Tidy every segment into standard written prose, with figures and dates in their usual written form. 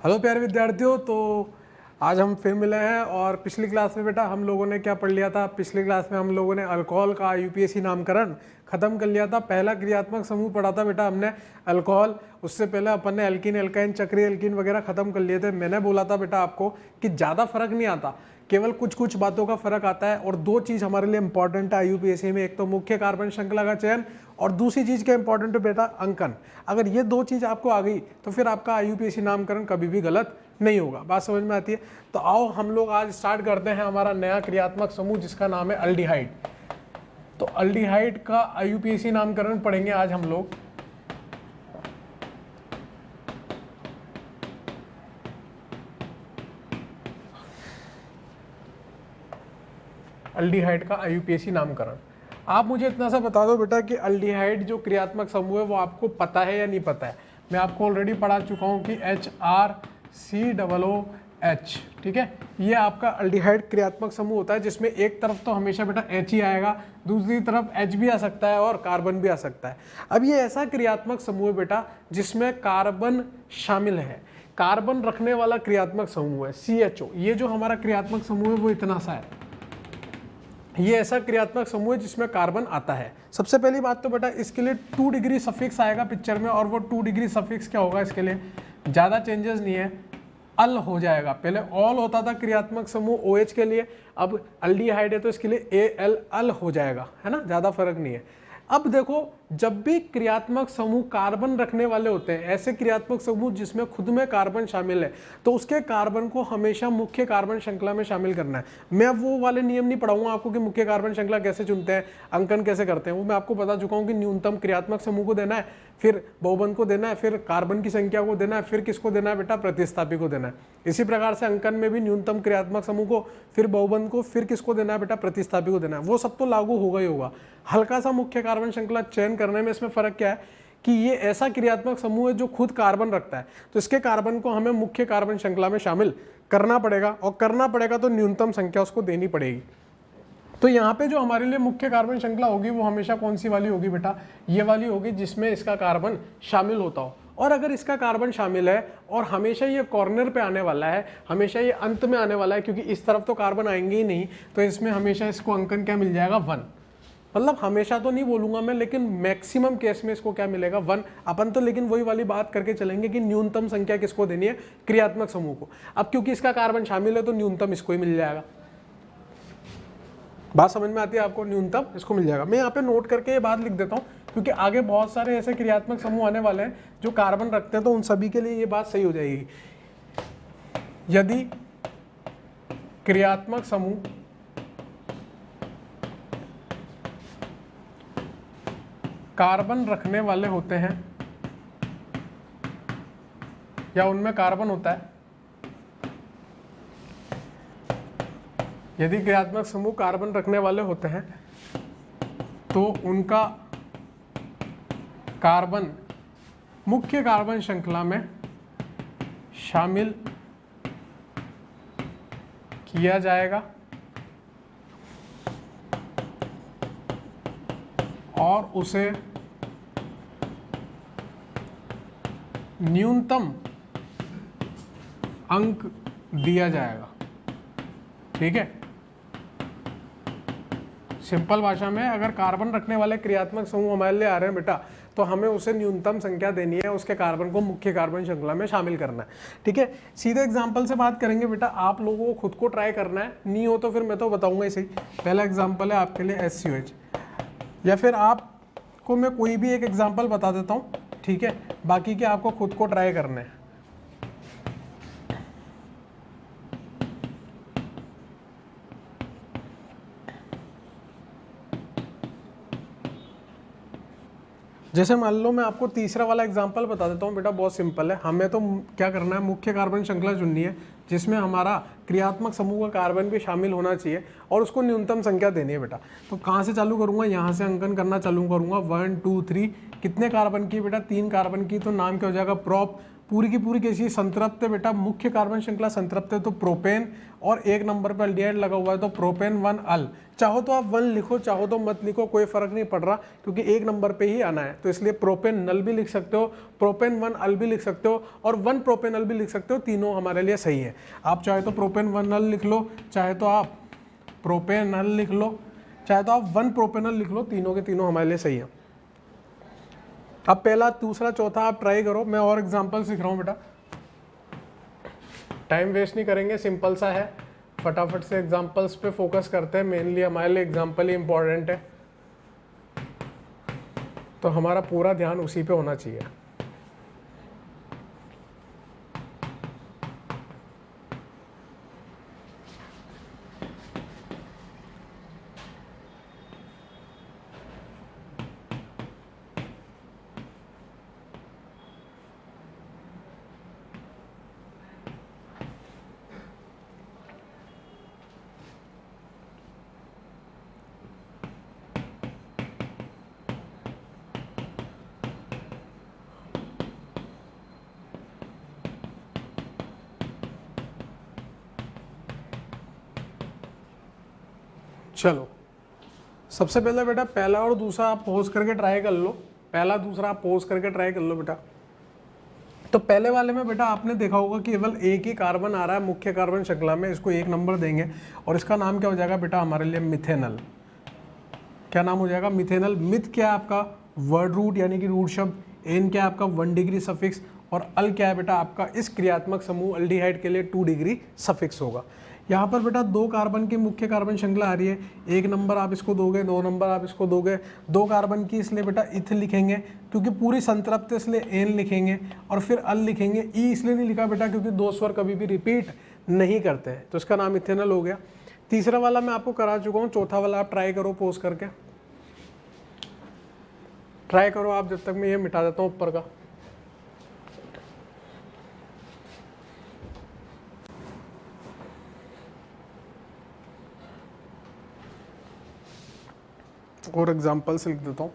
Hello प्यारे विद्यार्थियों। तो आज हम फिर मिले हैं और पिछली क्लास में बेटा हम लोगों ने क्या पढ़ लिया था। पिछली क्लास में हम लोगों ने अल्कोहल का यूपीएससी नामकरण खत्म कर लिया था। पहला क्रियात्मक समूह पढ़ा था बेटा हमने अल्कोहल। उससे पहले अपन ने एल्कीन, एल्काइन, चक्रीय एल्कीन वगैरह खत्म कर लिए थे। मैंने बोला था बेटा आपको कि ज़्यादा फर्क नहीं आता, केवल कुछ कुछ बातों का फर्क आता है। और दो चीज़ हमारे लिए इंपॉर्टेंट है यूपीएससी में, एक तो मुख्य कार्बन श्रृंखला का चयन और दूसरी चीज़ क्या इंपॉर्टेंट है बेटा, अंकन। अगर ये दो चीज़ आपको आ गई तो फिर आपका आईयूपीएससी नामकरण कभी भी गलत नहीं होगा। बात समझ में आती है। तो आओ हम लोग आज स्टार्ट करते हैं हमारा नया क्रियात्मक समूह जिसका नाम है अल्डिहाइड। तो अल्डिहाइड का आईयूपीएससी नामकरण पढ़ेंगे आज हम लोग। अल्डिहाइड का आईयूपीएससी नामकरण। आप मुझे इतना सा बता दो बेटा कि अल्डिहाइड जो क्रियात्मक समूह है वो आपको पता है या नहीं पता है। मैं आपको ऑलरेडी पढ़ा चुका हूँ कि HRCOOH, ठीक है, ये आपका अल्डिहाइड क्रियात्मक समूह होता है जिसमें एक तरफ तो हमेशा बेटा H ही आएगा, दूसरी तरफ H भी आ सकता है और कार्बन भी आ सकता है। अब ये ऐसा क्रियात्मक समूह है बेटा जिसमें कार्बन शामिल है, कार्बन रखने वाला क्रियात्मक समूह है CHO। ये जो हमारा क्रियात्मक समूह है वो इतना सा है। ये ऐसा क्रियात्मक समूह है जिसमें कार्बन आता है। सबसे पहली बात तो बेटा इसके लिए 2 डिग्री सफिक्स आएगा पिक्चर में, और वो 2 डिग्री सफिक्स क्या होगा, इसके लिए ज़्यादा चेंजेस नहीं है, अल हो जाएगा। पहले ऑल होता था क्रियात्मक समूह OH के लिए, अब अल्डिहाइड है तो इसके लिए AL अल हो जाएगा, है ना, ज़्यादा फर्क नहीं है। अब देखो, जब भी क्रियात्मक समूह कार्बन रखने वाले होते हैं, ऐसे क्रियात्मक समूह जिसमें खुद में कार्बन शामिल है, तो उसके कार्बन को हमेशा मुख्य कार्बन श्रृंखला में शामिल करना है। मैं अब वो वाले नियम नहीं पढ़ाऊंगा आपको कि मुख्य कार्बन श्रृंखला कैसे चुनते हैं, अंकन कैसे करते हैं, वो मैं आपको बता चुका हूँ कि न्यूनतम क्रियात्मक समूह को देना है, फिर बहुबंध को देना है, फिर कार्बन की संख्या को देना है, फिर किसको देना है बेटा, प्रतिस्थापी को देना है। इसी प्रकार से अंकन में भी न्यूनतम क्रियात्मक समूह को, फिर बहुबंध को, फिर किसको देना है बेटा, प्रतिस्थापी को देना है। वो सब तो लागू होगा ही होगा। हल्का सा मुख्य कार्बन श्रृंखला चयन करने में इसमें फर्क क्या है कि ये ऐसा क्रियात्मक समूह है जो खुद कार्बन रखता है, तो इसके कार्बन को हमें मुख्य कार्बन श्रृंखला में शामिल करना पड़ेगा, और करना पड़ेगा तो न्यूनतम संख्या उसको देनी पड़ेगी। तो यहाँ पे जो हमारे लिए मुख्य कार्बन श्रृंखला होगी वो हमेशा कौन सी वाली होगी बेटा, ये वाली होगी जिसमें इसका कार्बन शामिल होता हो। और अगर इसका कार्बन शामिल है और हमेशा ये कॉर्नर पे आने वाला है, हमेशा ये अंत में आने वाला है, क्योंकि इस तरफ तो कार्बन आएंगे ही नहीं, तो इसमें हमेशा इसको अंकन क्या मिल जाएगा, 1। मतलब हमेशा तो नहीं बोलूंगा मैं, लेकिन मैक्सिमम केस में इसको क्या मिलेगा, 1। अपन तो लेकिन वही वाली बात करके चलेंगे कि न्यूनतम संख्या किसको देनी है, क्रियात्मक समूह को। अब क्योंकि इसका कार्बन शामिल है तो न्यूनतम इसको ही मिल जाएगा। बात समझ में आती है आपको, न्यूनतम इसको मिल जाएगा। मैं यहाँ पे नोट करके ये बात लिख देता हूँ क्योंकि आगे बहुत सारे ऐसे क्रियात्मक समूह आने वाले हैं जो कार्बन रखते हैं, तो उन सभी के लिए ये बात सही हो जाएगी। यदि क्रियात्मक समूह कार्बन रखने वाले होते हैं या उनमें कार्बन होता है, यदि क्रियात्मक समूह कार्बन रखने वाले होते हैं तो उनका कार्बन मुख्य कार्बन श्रृंखला में शामिल किया जाएगा और उसे न्यूनतम अंक दिया जाएगा। ठीक है, सिंपल भाषा में अगर कार्बन रखने वाले क्रियात्मक समूह हमारे लिए आ रहे हैं बेटा, तो हमें उसे न्यूनतम संख्या देनी है, उसके कार्बन को मुख्य कार्बन श्रृंखला में शामिल करना है। ठीक है, सीधे एग्जांपल से बात करेंगे बेटा, आप लोगों को खुद को ट्राई करना है, नहीं हो तो फिर मैं तो बताऊंगा ही सही। पहला एग्जांपल है आपके लिए SCOH, या फिर आपको मैं कोई भी एक एग्जांपल बता देता हूँ, ठीक है, बाकी के आपको खुद को ट्राई करना है। जैसे मान लो मैं आपको तीसरा वाला एग्जांपल बता देता हूँ बेटा, बहुत सिंपल है। हमें तो क्या करना है, मुख्य कार्बन श्रृंखला चुननी है जिसमें हमारा क्रियात्मक समूह का कार्बन भी शामिल होना चाहिए और उसको न्यूनतम संख्या देनी है बेटा। तो कहाँ से चालू करूँगा, यहाँ से अंकन करना चालू करूँगा। 1 2 3 कितने कार्बन की बेटा, 3 कार्बन की, तो नाम क्या हो जाएगा, प्रोप पूरी की पूरी कैसी संतृप्त है बेटा, मुख्य कार्बन श्रृंखला संतृप्त है तो प्रोपेन, और एक नंबर पर एल्डिहाइड लगा हुआ है तो प्रोपेन 1 अल। चाहो तो आप 1 लिखो, चाहो तो मत लिखो, कोई फर्क नहीं पड़ रहा क्योंकि एक नंबर पे ही आना है, तो इसलिए प्रोपेन नल भी लिख सकते हो, प्रोपेन 1 अल भी लिख सकते हो और 1 प्रोपेन अल भी लिख सकते हो, तीनों हमारे लिए सही है। आप चाहे तो प्रोपेन 1 अल लिख लो, चाहे तो आप प्रोपेनल लिख लो, चाहे तो आप 1 प्रोपेनल लिख लो, तीनों के तीनों हमारे लिए सही है। अब पहला, दूसरा, चौथा आप ट्राई करो। मैं और एग्जांपल सीख रहा हूँ बेटा, टाइम वेस्ट नहीं करेंगे, सिंपल सा है, फटाफट से एग्जांपल्स पे फोकस करते हैं। मेनली हमारे लिए एग्जांपल ही इंपॉर्टेंट है, तो हमारा पूरा ध्यान उसी पे होना चाहिए। चलो, सबसे पहले बेटा पहला और दूसरा आप पोज करके ट्राई कर लो, पहला दूसरा आप पोज करके ट्राई कर लो बेटा। तो पहले वाले में बेटा आपने देखा होगा केवल एक ही कार्बन आ रहा है मुख्य कार्बन श्रृंखला में, इसको 1 नंबर देंगे और इसका नाम क्या हो जाएगा बेटा हमारे लिए मिथेनल। क्या नाम हो जाएगा? मिथेनल। मिथ क्या है आपका? वर्ड रूट यानी कि रूट शब्द। एन क्या है आपका? 1 डिग्री सफिक्स। और अल क्या है बेटा आपका? इस क्रियात्मक समूह अल्डिहाइड के लिए 2 डिग्री सफिक्स होगा। यहाँ पर बेटा 2 कार्बन की मुख्य कार्बन श्रृंखला आ रही है, 1 नंबर आप इसको दोगे, 2 नंबर आप इसको दोगे। 2 कार्बन की इसलिए बेटा इथ लिखेंगे क्योंकि पूरी संतृप्त इसलिए एन लिखेंगे और फिर अल लिखेंगे। ई इसलिए नहीं लिखा बेटा क्योंकि 2 स्वर कभी भी रिपीट नहीं करते हैं, तो इसका नाम इथेनल हो गया। तीसरा वाला मैं आपको करा चुका हूँ, चौथा वाला आप ट्राई करो पोज करके, ट्राई करो आप, जब तक मैं ये मिटा देता हूँ ऊपर का। और एग्जाम्पल्स लिख देता हूँ।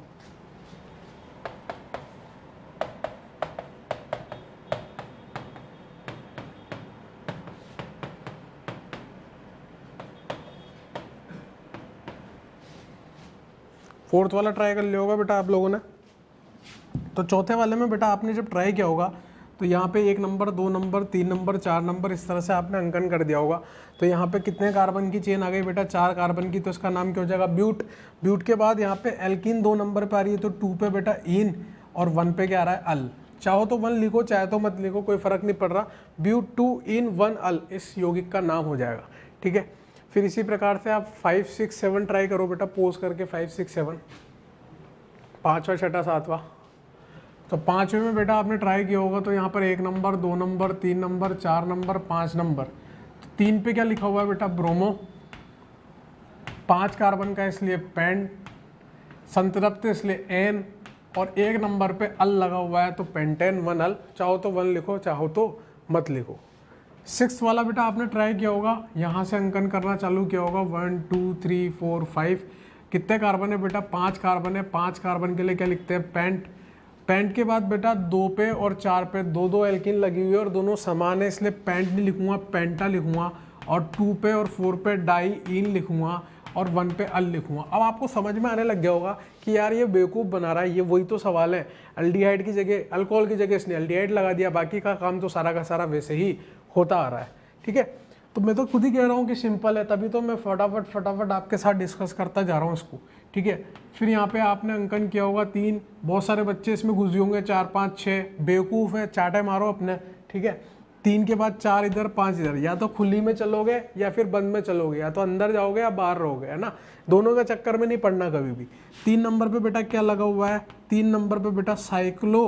फोर्थ वाला ट्राई कर लिया होगा बेटा आप लोगों ने। तो चौथे वाले में बेटा आपने जब ट्राई किया होगा तो यहाँ पे 1 नंबर, 2 नंबर, 3 नंबर, 4 नंबर, इस तरह से आपने अंकन कर दिया होगा। तो यहाँ पे कितने कार्बन की चेन आ गई बेटा? 4 कार्बन की, तो इसका नाम क्या हो जाएगा? ब्यूट। ब्यूट के बाद यहाँ पे एल्कीन 2 नंबर पे आ रही है तो 2 पे बेटा इन और 1 पे क्या आ रहा है? अल। चाहो तो 1 लिखो, चाहे तो मत लिखो, कोई फर्क नहीं पड़ रहा। ब्यूट 2 इन 1 अल इस यौगिक का नाम हो जाएगा, ठीक है। फिर इसी प्रकार से आप 5, 6, 7 ट्राई करो बेटा पोज करके, 5, 6, 7, 5वां, 6वां, 7वां। तो 5वें में बेटा आपने ट्राई किया होगा तो यहाँ पर 1 number, 2 number, 3 number, 4 number, 5 number. तो 3 पे क्या लिखा हुआ है बेटा? ब्रोमो। 5 कार्बन का इसलिए पेंट, संतृप्त इसलिए एन, और 1 नंबर पे अल लगा हुआ है तो पेंटेन 1 अल। चाहो तो 1 लिखो, चाहो तो मत लिखो। 6th वाला बेटा आपने ट्राई किया होगा, यहाँ से अंकन करना चालू किया होगा। 1, 2, 3, 4, 5। कितने कार्बन है बेटा? 5 कार्बन है। 5 कार्बन के लिए क्या लिखते हैं? पेंट। पेंट के बाद बेटा 2 पे और 4 पे 2 एल्कीन लगी हुई है और दोनों समान है, इसलिए पेंट नहीं लिखूंगा, पेंटा लिखूंगा। और 2 पे और 4 पे डाई इन लिखूंगा और 1 पे अल लिखूंगा। अब आपको समझ में आने लग गया होगा कि यार ये बेवकूफ़ बना रहा है, ये वही तो सवाल है। अल्डिहाइड की जगह, अल्कोहल की जगह इसने अल्डिहाइड लगा दिया, बाकी का काम तो सारा का सारा वैसे ही होता आ रहा है, ठीक है। तो मैं तो खुद ही कह रहा हूँ कि सिंपल है, तभी तो मैं फटाफट आपके साथ डिस्कस करता जा रहा हूँ इसको, ठीक है। फिर यहाँ पे आपने अंकन किया होगा 3, बहुत सारे बच्चे इसमें घुस होंगे, 4, 5, 6, बेवकूफ़ है, चाटे मारो अपने, ठीक है। 3 के बाद 4 इधर, 5 इधर, या तो खुली में चलोगे या फिर बंद में चलोगे, या तो अंदर जाओगे या बाहर रहोगे, है ना। दोनों के चक्कर में नहीं पड़ना कभी भी। 3 नंबर पे बेटा क्या लगा हुआ है? 3 नंबर पे बेटा साइक्लो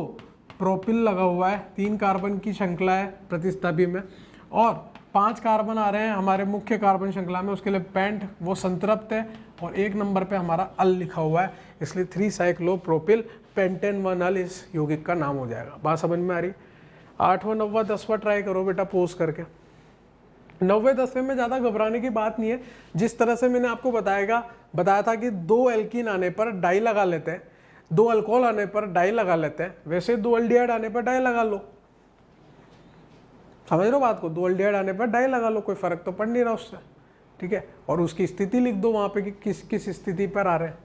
प्रोपिल लगा हुआ है। 3 कार्बन की श्रृंखला है प्रतिस्थापी में और 5 कार्बन आ रहे हैं हमारे मुख्य कार्बन श्रृंखला में, उसके लिए पेंट, वो संतृप्त है। और 1 नंबर पे हमारा अल लिखा हुआ है, इसलिए 3 साइक्लोप्रोपिल पेंटेन 1 अल इस यौगिक का नाम हो जाएगा। बात समझ में आ रही? 8वां, 9वां, 10वां ट्राई करो बेटा पोज करके। 9वें 10वें में ज़्यादा घबराने की बात नहीं है। जिस तरह से मैंने आपको बताया था कि 2 एल्कीन आने पर डाई लगा लेते हैं, 2 अल्कोहल आने पर डाई लगा लेते हैं, वैसे 2 एल्डिहाइड आने पर डाई लगा लो, समझ रहे हो बात को, 2 एल्डिहाइड आने पर डाई लगा लो, कोई फर्क तो पड़ नहीं रहा उससे, ठीक है, और उसकी स्थिति लिख दो वहाँ पे कि किस किस स्थिति पर आ रहे हैं।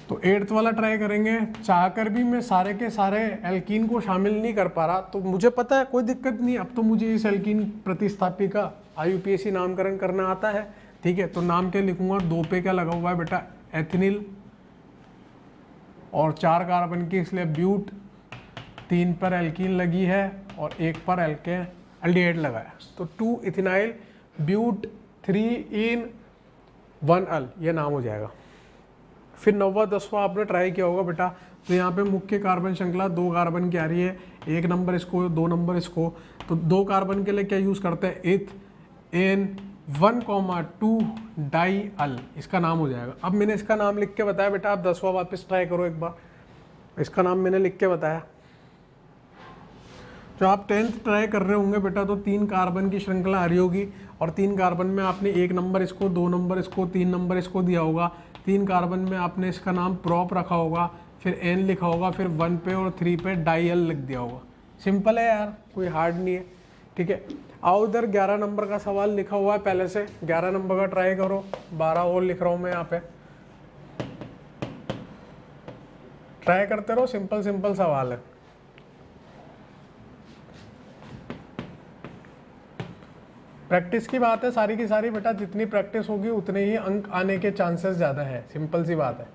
तो 8th वाला ट्राई करेंगे। चाहकर भी मैं सारे के सारे एल्कीन को शामिल नहीं कर पा रहा, तो मुझे पता है कोई दिक्कत नहीं, अब तो मुझे इस एल्कीन प्रतिस्थापी का IUPAC नामकरण करना आता है, ठीक है। तो नाम क्या लिखूंगा, 2 पे क्या लगा हुआ है बेटा, एथिनिल, और 4 कार्बन की इसलिए ब्यूट, 3 पर एल्कीन लगी है और 1 पर एल्डिहाइड लगाया, तो 2 इथिनाइल ब्यूट 3 इन 1 अल, ये नाम हो जाएगा। फिर 9वां 10वां आपने ट्राई किया होगा बेटा, तो यहाँ पे मुख्य कार्बन श्रृंखला 2 कार्बन की आ रही है, 1 नंबर इसको 2 नंबर इसको, तो 2 कार्बन के लिए क्या यूज़ करते हैं, इथ एन 1,2 डाई अल, इसका नाम हो जाएगा। अब मैंने इसका नाम लिख के बताया बेटा, आप 10वां वापस ट्राई करो एक बार, इसका नाम मैंने लिख के बताया। जो आप 10th ट्राई कर रहे होंगे बेटा, तो 3 कार्बन की श्रृंखला आ रही होगी, और 3 कार्बन में आपने 1 नंबर इसको, 2 नंबर इसको, 3 नंबर इसको दिया होगा। 3 कार्बन में आपने इसका नाम प्रॉप रखा होगा, फिर N लिखा होगा, फिर 1 पे और 3 पे डाई एल लिख दिया होगा। सिंपल है यार, कोई हार्ड नहीं है, ठीक है। आओ इधर 11 नंबर का सवाल लिखा हुआ है पहले से, 11 नंबर का ट्राई करो, 12 और लिख रहा हूँ मैं यहाँ पे, ट्राई करते रहो, सिंपल सिंपल सवाल है। प्रैक्टिस की बात है सारी की सारी बेटा, जितनी प्रैक्टिस होगी उतने ही अंक आने के चांसेस ज़्यादा है, सिंपल सी बात है।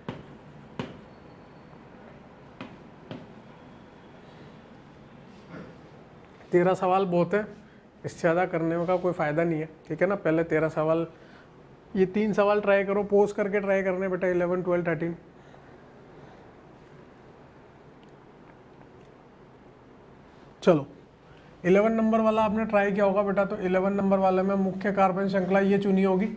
तेरह सवाल बहुत है, इससे ज़्यादा करने का कोई फ़ायदा नहीं है, ठीक है ना। पहले 13 सवाल, ये 3 सवाल ट्राई करो, पोज करके ट्राई करने बेटा, 11, 12, 13। चलो 11 नंबर वाला आपने ट्राई किया होगा बेटा, तो 11 नंबर वाले में मुख्य कार्बन श्रृंखला ये चुनी होगी।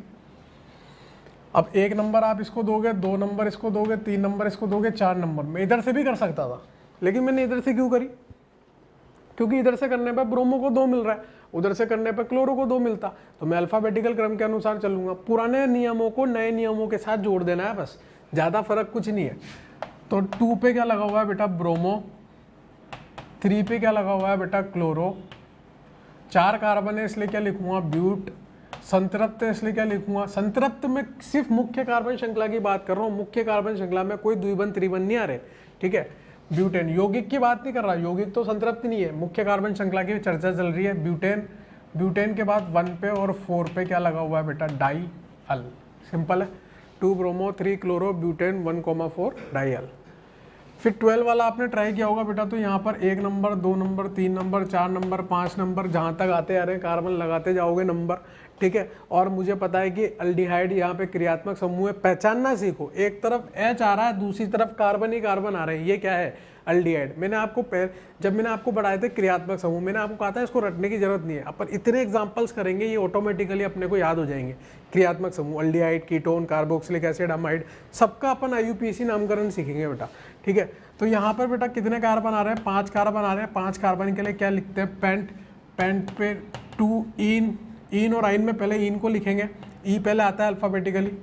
अब 1 नंबर आप इसको दोगे, 2 नंबर इसको दोगे, 3 नंबर इसको दोगे, 4 नंबर मैं इधर से भी कर सकता था, लेकिन मैंने इधर से क्यों करी, क्योंकि इधर से करने पर ब्रोमो को 2 मिल रहा है, उधर से करने पर क्लोरो को 2 मिलता, तो मैं अल्फाबेटिकल क्रम के अनुसार चलूंगा। पुराने नियमों को नए नियमों के साथ जोड़ देना है बस, ज़्यादा फर्क कुछ नहीं है। तो 2 पे क्या लगा हुआ है बेटा, ब्रोमो, 3 पे क्या लगा हुआ है बेटा, क्लोरो, 4 कार्बन है इसलिए क्या लिखूंगा, ब्यूट, संतृप्त है इसलिए क्या लिखूंगा, संतृप्त में सिर्फ मुख्य कार्बन श्रृंखला की बात कर रहा हूँ, मुख्य कार्बन श्रृंखला में कोई द्विबंध त्रिबंध नहीं आ रहे, ठीक है। ब्यूटेन, यौगिक की बात नहीं कर रहा, यौगिक तो संतृप्त नहीं है, मुख्य कार्बन श्रृंखला की चर्चा चल रही है। ब्यूटेन, ब्यूटेन के बाद 1 पे और 4 पे क्या लगा हुआ है बेटा, डाई अल, सिंपल है, 2 ब्रोमो 3 क्लोरो ब्यूटेन 1,4 डाई अल। फिर 12 वाला आपने ट्राई किया होगा बेटा, तो यहाँ पर 1 number 2 number 3 number 4 number 5 number जहाँ तक आते आ रहे हैं कार्बन लगाते जाओगे नंबर, ठीक है। और मुझे पता है कि अल्डिहाइड यहाँ पे क्रियात्मक समूह है, पहचानना सीखो, एक तरफ H आ रहा है, दूसरी तरफ कार्बन ही कार्बन आ रहे हैं, ये क्या है, अल्डिहाइड। मैंने आपको जब मैंने आपको बढ़ाए थे क्रियात्मक समूह, मैंने आपको कहा था इसको रटने की जरूरत नहीं है, अपन इतने एग्जाम्पल्स करेंगे ये ऑटोमेटिकली अपने को याद हो जाएंगे। क्रियात्मक समूह, aldehyde, ketone, carboxylic acid, amide, सबका अपन IUPAC नामकरण सीखेंगे बेटा, ठीक है। तो यहाँ पर बेटा कितने कार्बन आ रहे हैं, 5 कार्बन आ रहे हैं। 5 कार्बन के लिए क्या लिखते हैं, पेंट, पेंट पे 2 इन, इन और आइन में पहले इन को लिखेंगे, ई पहले आता है अल्फाबेटिकली,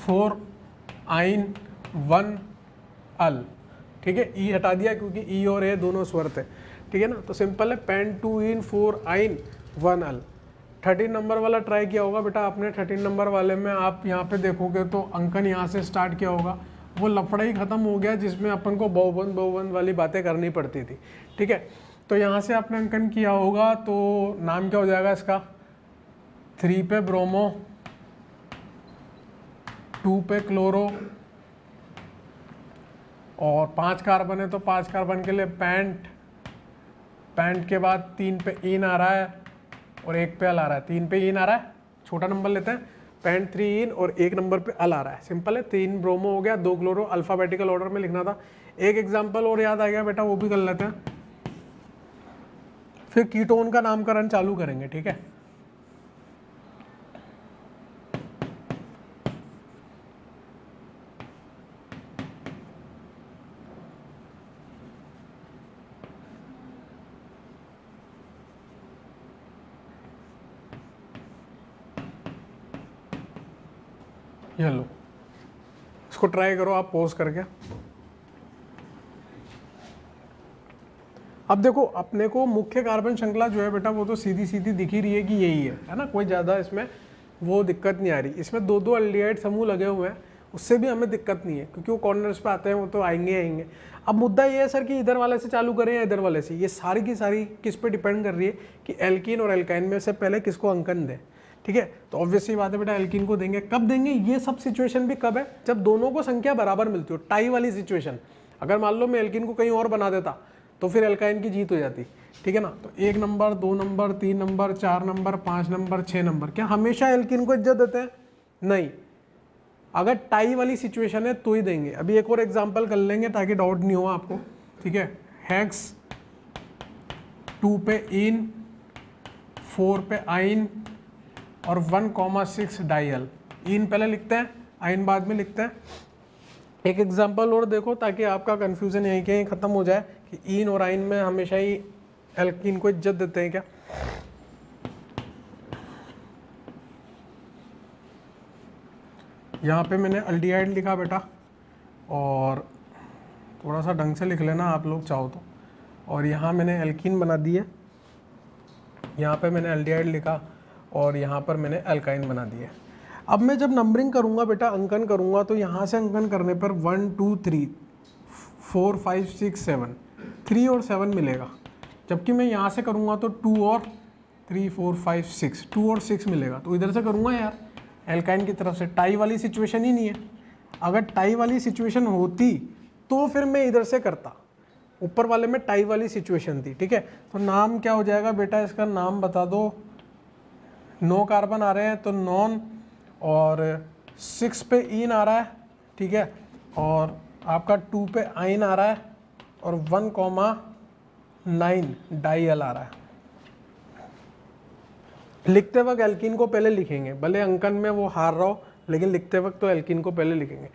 4 आइन 1 अल, ठीक है। ई हटा दिया क्योंकि ई और ए दोनों स्वर थे, ठीक है ना। तो सिंपल है, पेंट 2 इन 4 आइन 1 अल। 13 नंबर वाला ट्राई किया होगा बेटा आपने, 13 नंबर वाले में आप यहाँ पे देखोगे तो अंकन यहाँ से स्टार्ट किया होगा, वो लफड़ा ही खत्म हो गया जिसमें अपन को बहुबंध वाली बातें करनी पड़ती थी, ठीक है। तो यहाँ से आपने अंकन किया होगा, तो नाम क्या हो जाएगा इसका, 3 पे ब्रोमो, 2 पे क्लोरो, और 5 कार्बन है तो 5 कार्बन के लिए पेंट, पेंट के बाद 3 पे इन आ रहा है और 1 पे अल आ रहा है, 3 पे इन आ रहा है, छोटा नंबर लेते हैं, पेंट 3 इन और 1 नंबर पे अल आ रहा है, सिंपल है। 3 ब्रोमो हो गया, 2 क्लोरो, अल्फाबेटिकल ऑर्डर में लिखना था। एक एग्जांपल और याद आ गया बेटा, वो भी कर लेते हैं, फिर कीटोन का नामकरण चालू करेंगे, ठीक है। ये लो, इसको ट्राई करो आप पोज करके। अब देखो अपने को मुख्य कार्बन श्रृंखला जो है बेटा वो तो सीधी सीधी दिख ही रही है कि यही है ना, कोई ज़्यादा इसमें वो दिक्कत नहीं आ रही। इसमें दो दो एल्डिहाइड समूह लगे हुए हैं, उससे भी हमें दिक्कत नहीं है क्योंकि वो कॉर्नर्स पे आते हैं, वो तो आएंगे आएंगे। अब मुद्दा ये है सर कि इधर वाले से चालू करें या इधर वाले से, ये सारी की सारी किस पे डिपेंड कर रही है कि एल्कीन और एल्काइन में से पहले किसको अंकन दें। ठीक है, तो ऑब्वियसली बात है बेटा एल्कीन को देंगे। कब देंगे, ये सब सिचुएशन भी कब है, जब दोनों को संख्या बराबर मिलती हो, टाई वाली सिचुएशन। अगर मान लो मैं एल्कीन को कहीं और बना देता तो फिर एल्काइन की जीत हो जाती। ठीक है ना, तो 1 number 2 number 3 number 4 number 5 number 6 number, क्या हमेशा एल्कीन को इज्जत देते हैं? नहीं, अगर टाई वाली सिचुएशन है तो ही देंगे। अभी एक और एग्जांपल कर लेंगे ताकि डाउट नहीं हो आपको। ठीक है, हेक्स 2 पे इन, 4 पे आइन और 1,6 डाइल। इन पहले लिखते हैं, आइन बाद में लिखते हैं। एक एग्जांपल और देखो ताकि आपका कंफ्यूजन यहीं कहीं खत्म हो जाए कि इन और आइन में हमेशा ही एल्कीन को इज्जत देते हैं क्या। यहाँ पे मैंने अल्डिहाइड लिखा बेटा, और थोड़ा सा ढंग से लिख लेना आप लोग चाहो तो। और यहाँ मैंने एल्कीन बना दी है, यहाँ पे मैंने अल्डिहाइड लिखा और यहाँ पर मैंने एल्काइन बना दी है। अब मैं जब नंबरिंग करूँगा बेटा, अंकन करूँगा, तो यहाँ से अंकन करने पर 1 2 3 4 5 6 7 3 और 7 मिलेगा। जबकि मैं यहाँ से करूँगा तो 2 और 3 4 5 6 2 और 6 मिलेगा। तो इधर से करूँगा यार एल्काइन की तरफ से, टाई वाली सिचुएशन ही नहीं है। अगर टाई वाली सिचुएशन होती तो फिर मैं इधर से करता, ऊपर वाले में टाई वाली सिचुएशन थी। ठीक है, तो नाम क्या हो जाएगा बेटा, इसका नाम बता दो। 9 कार्बन आ रहे हैं तो नॉन, और 6 पे इन आ रहा है। ठीक है, और आपका 2 पे आइन आ रहा है और 1,9 डाइल आ रहा है। लिखते वक्त एल्कीन को पहले लिखेंगे, भले अंकन में वो हार रहा हो लेकिन लिखते वक्त तो एल्कीन को पहले लिखेंगे।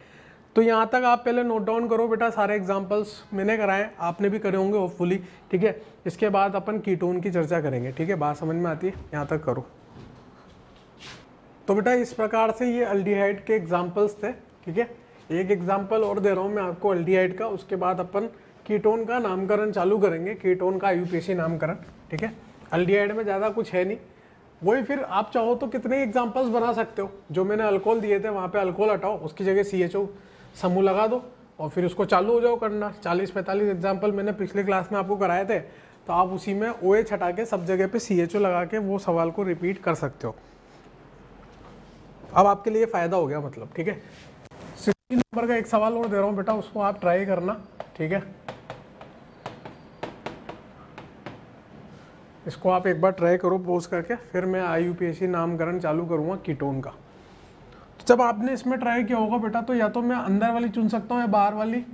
तो यहाँ तक आप पहले नोट डाउन करो बेटा, सारे एग्जांपल्स मैंने कराए, आपने भी करे होंगे होपफुली। ठीक है, इसके बाद अपन कीटोन की चर्चा करेंगे। ठीक है, बात समझ में आती है, यहाँ तक करो। तो बेटा इस प्रकार से ये अल्डिहाइड के एग्जाम्पल्स थे। ठीक है, एक एग्जाम्पल और दे रहा हूँ मैं आपको अल्डिहाइड का, उसके बाद अपन कीटोन का नामकरण चालू करेंगे, कीटोन का IUPAC नामकरण। ठीक है, अल्डिहाइड में ज़्यादा कुछ है नहीं, वही फिर आप चाहो तो कितने एग्जाम्पल्स बना सकते हो। जो मैंने अल्कोहल दिए थे वहाँ पे अल्कोहल हटाओ, उसकी जगह CHO समूह लगा दो और फिर उसको चालू हो जाओ करना। 40-45 एग्जाम्पल मैंने पिछले क्लास में आपको कराए थे, तो आप उसी में OH हटा के सब जगह पे CHO लगा के वो सवाल को रिपीट कर सकते हो। अब आपके लिए फ़ायदा हो गया मतलब। ठीक है, 16 नंबर का एक सवाल और दे रहा हूँ बेटा, उसको आप ट्राई करना। ठीक है, इसको आप एक बार ट्राई करो पॉज करके, फिर मैं IUPAC नामकरण चालू करूँगा कीटोन का। तो जब आपने इसमें ट्राई किया होगा बेटा, तो या तो मैं अंदर वाली चुन सकता हूँ या बाहर वाली,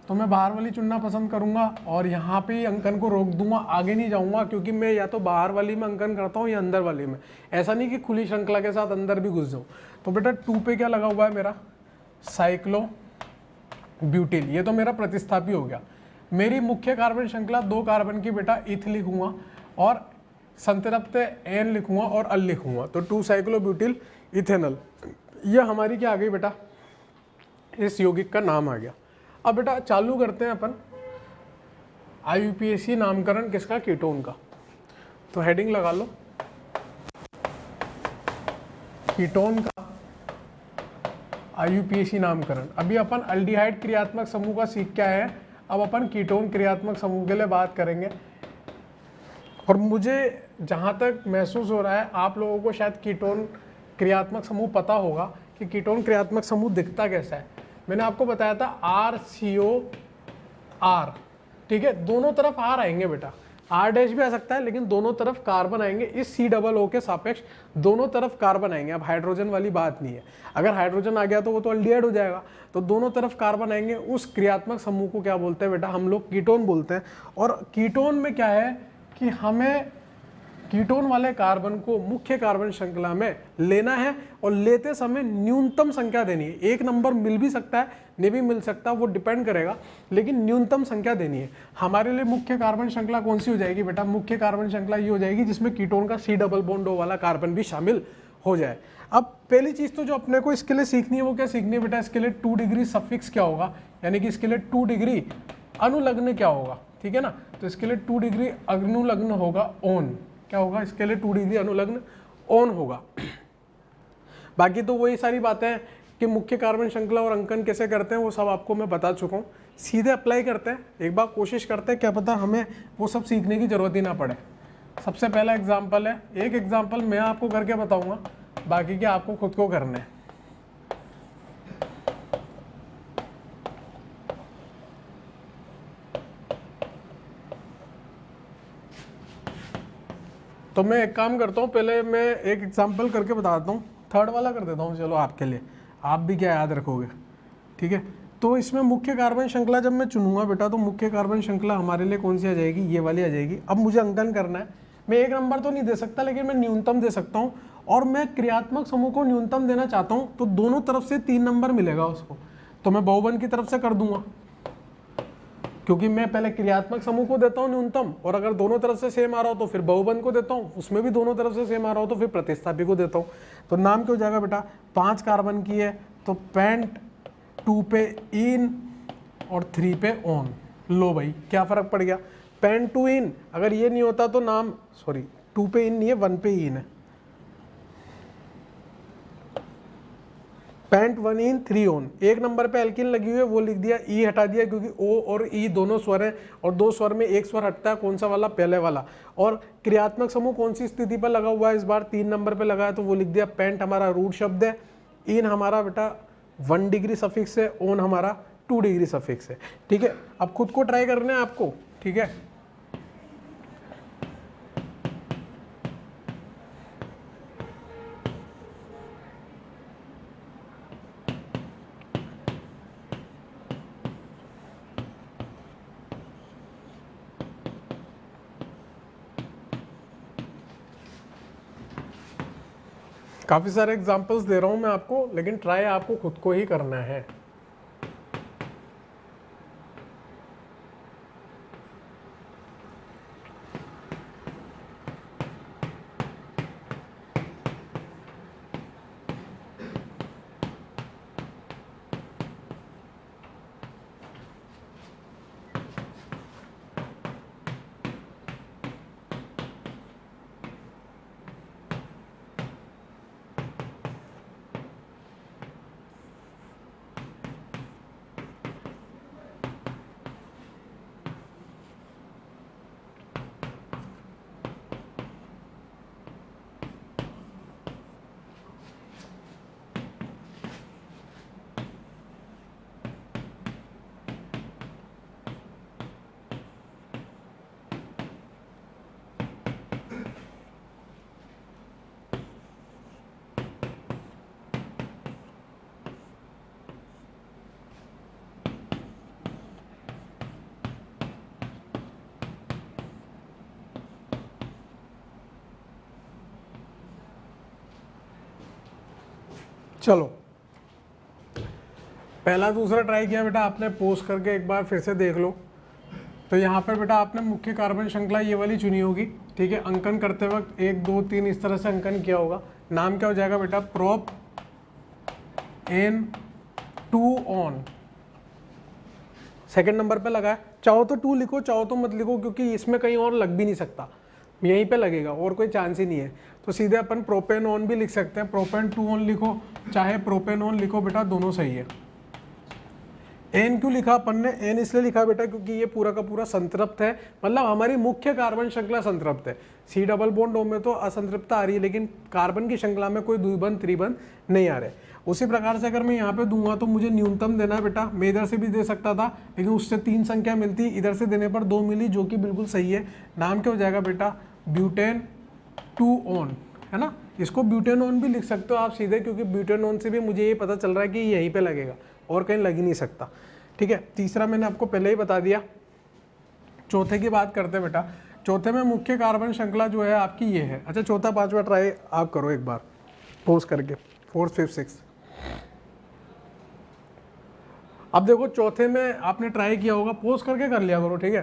तो मैं बाहर वाली चुनना पसंद करूँगा और यहाँ पे ही अंकन को रोक दूंगा, आगे नहीं जाऊँगा, क्योंकि मैं या तो बाहर वाली में अंकन करता हूँ या अंदर वाली में। ऐसा नहीं कि खुली श्रृंखला के साथ अंदर भी घुस जाऊँ। तो बेटा 2 पे क्या लगा हुआ है मेरा, साइक्लोब्यूटिल, ये तो मेरा प्रतिस्थापी हो गया। मेरी मुख्य कार्बन श्रृंखला 2 कार्बन की बेटा इथ लिखूंगा और संतृप्त एन लिखूंगा और अल लिखूंगा, तो 2 साइक्लोब्यूटिल इथेनॉल, ये हमारी क्या आ गई बेटा, इस यौगिक का नाम आ गया। अब बेटा चालू करते हैं अपन IUPAC नामकरण किसका, कीटोन का। तो हेडिंग लगा लो, कीटोन का IUPAC नामकरण। अभी अपन अल्डिहाइड क्रियात्मक समूह का सीख क्या है, अब अपन कीटोन क्रियात्मक समूह के लिए बात करेंगे। और मुझे जहाँ तक महसूस हो रहा है आप लोगों को शायद कीटोन क्रियात्मक समूह पता होगा कि कीटोन क्रियात्मक समूह दिखता कैसा है। मैंने आपको बताया था RCOR। ठीक है, दोनों तरफ R आएंगे बेटा, R डैश भी आ सकता है लेकिन दोनों तरफ कार्बन आएंगे। इस COO के सापेक्ष दोनों तरफ कार्बन आएंगे। अब हाइड्रोजन वाली बात नहीं है, अगर हाइड्रोजन आ गया तो वो तो अल्डिहाइड हो जाएगा। तो दोनों तरफ कार्बन आएंगे, उस क्रियात्मक समूह को क्या बोलते हैं बेटा, हम लोग कीटोन बोलते हैं। और कीटोन में क्या है कि हमें कीटोन वाले कार्बन को मुख्य कार्बन श्रृंखला में लेना है और लेते समय न्यूनतम संख्या देनी है। एक नंबर मिल भी सकता है, नहीं भी मिल सकता, वो डिपेंड करेगा, लेकिन न्यूनतम संख्या देनी है। हमारे लिए मुख्य कार्बन श्रृंखला कौन सी हो जाएगी बेटा, मुख्य कार्बन श्रृंखला ये हो जाएगी जिसमें कीटोन का C डबल बॉन्ड O वाला कार्बन भी शामिल हो जाए। अब पहली चीज तो जो अपने को इसके लिए सीखनी है वो क्या सीखनी है बेटा, इसके लिए 2 डिग्री सफिक्स क्या होगा, यानी कि इसके लिए 2 डिग्री अनुलग्न क्या होगा। ठीक है ना। तो इसके लिए 2 डिग्री अनुलग्न होगा ऑन, क्या होगा इसके लिए 2 डिग्री अनुलग्न ऑन होगा। बाकी तो वही सारी बातें हैं कि मुख्य कार्बन श्रृंखला और अंकन कैसे करते हैं वो सब आपको मैं बता चुका हूँ। सीधे अप्लाई करते हैं, एक बार कोशिश करते हैं, क्या पता हमें वो सब सीखने की ज़रूरत ही ना पड़े। सबसे पहला एग्जाम्पल है, एक एग्जाम्पल मैं आपको करके बताऊंगा, बाकी के आपको खुद को करने हैं। तो मैं एक काम करता हूँ, पहले मैं एक एग्जाम्पल करके बता देता हूँ, थर्ड वाला कर देता हूँ चलो आपके लिए, आप भी क्या याद रखोगे, ठीक है। तो इसमें मुख्य कार्बन श्रृंखला जब मैं चुनूंगा बेटा, तो मुख्य कार्बन श्रृंखला हमारे लिए कौन सी आ जाएगी, ये वाली आ जाएगी। अब मुझे अंकन करना है, मैं एक नंबर तो नहीं दे सकता, लेकिन मैं न्यूनतम दे सकता हूँ, और मैं क्रियात्मक समूह को न्यूनतम देना चाहता हूँ, तो दोनों तरफ से 3 नंबर मिलेगा उसको, तो मैं बहुबंध की तरफ से कर दूंगा, क्योंकि मैं पहले क्रियात्मक समूह को देता हूँ न्यूनतम, और अगर दोनों तरफ से सेम आ रहा हो तो फिर बहुबंध को देता हूँ, उसमें भी दोनों तरफ से सेम आ रहा हो तो फिर प्रतिस्थापी को देता हूँ। तो नाम क्या हो जाएगा बेटा, 5 कार्बन की है तो पेंट 2 पे इन और 3 पे ऑन। लो भाई क्या फर्क पड़ गया, पेंट 2 इन, अगर ये नहीं होता तो नाम, सॉरी 2 पे इन नहीं है, 1 पे इन है, पेंट 1 इन 3 ऑन। एक नंबर पे एल्किन लगी हुई है वो लिख दिया, ई हटा दिया, क्योंकि ओ और ई दोनों स्वर हैं, और 2 स्वर में एक स्वर हटता है, कौन सा वाला, पहले वाला। और क्रियात्मक समूह कौन सी स्थिति पर लगा हुआ है, इस बार 3 नंबर पे लगा है, तो वो लिख दिया, पेंट हमारा रूट शब्द है, इन हमारा बेटा 1 डिग्री सफिक्स है, ऑन हमारा 2 डिग्री सफिक्स है, ठीक है। अब खुद को ट्राई करना है आपको, ठीक है। काफ़ी सारे एग्जांपल्स दे रहा हूं मैं आपको, लेकिन ट्राई आपको खुद को ही करना है। चलो पहला दूसरा ट्राई किया बेटा आपने, पोस्ट करके एक बार फिर से देख लो। तो यहाँ पर बेटा आपने मुख्य कार्बन श्रृंखला ये वाली चुनी होगी, ठीक है। अंकन करते वक्त 1 2 3 इस तरह से अंकन किया होगा। नाम क्या हो जाएगा बेटा, prop N2 on, second number पे लगा है। चाहो तो 2 लिखो, चाहो तो मत लिखो, क्योंकि इसमें कहीं और लग भी नहीं सकता, यहीं पे लगेगा और कोई चांस ही नहीं है। तो सीधे अपन प्रोपेन ऑन भी लिख सकते हैं, प्रोपेन 2 ऑन लिखो चाहे प्रोपेन ऑन लिखो बेटा, दोनों सही है। एन क्यों लिखा अपन ने, एन इसलिए लिखा बेटा क्योंकि ये पूरा का पूरा संतृप्त है, मतलब हमारी मुख्य कार्बन श्रृंखला संतृप्त है। सी डबल बॉन्ड ओ में तो असंतृप्तता आ रही है, लेकिन कार्बन की श्रृंखला में कोई द्विबंध त्रिबंध नहीं आ रहे। उसी प्रकार से अगर मैं यहाँ पे दूंगा तो मुझे न्यूनतम देना है बेटा, मैं इधर से भी दे सकता था, लेकिन उससे 3 संख्या मिलती, इधर से देने पर 2 मिली, जो कि बिल्कुल सही है। नाम क्या हो जाएगा बेटा, ब्यूटेन 2 ऑन, है ना। इसको ब्यूटेन ऑन भी लिख सकते हो आप सीधे, क्योंकि ब्यूटेन ऑन से भी मुझे ये पता चल रहा है कि यहीं पे लगेगा और कहीं लग ही नहीं सकता, ठीक है। तीसरा मैंने आपको पहले ही बता दिया। चौथे की बात करते हैं बेटा, चौथे में मुख्य कार्बन श्रृंखला जो है आपकी ये है। अच्छा चौथा पांचवा ट्राई आप करो एक बार पोज करके, 4th 5th 6th। अब देखो चौथे में आपने ट्राई किया होगा, पोज करके कर लिया करो, ठीक है।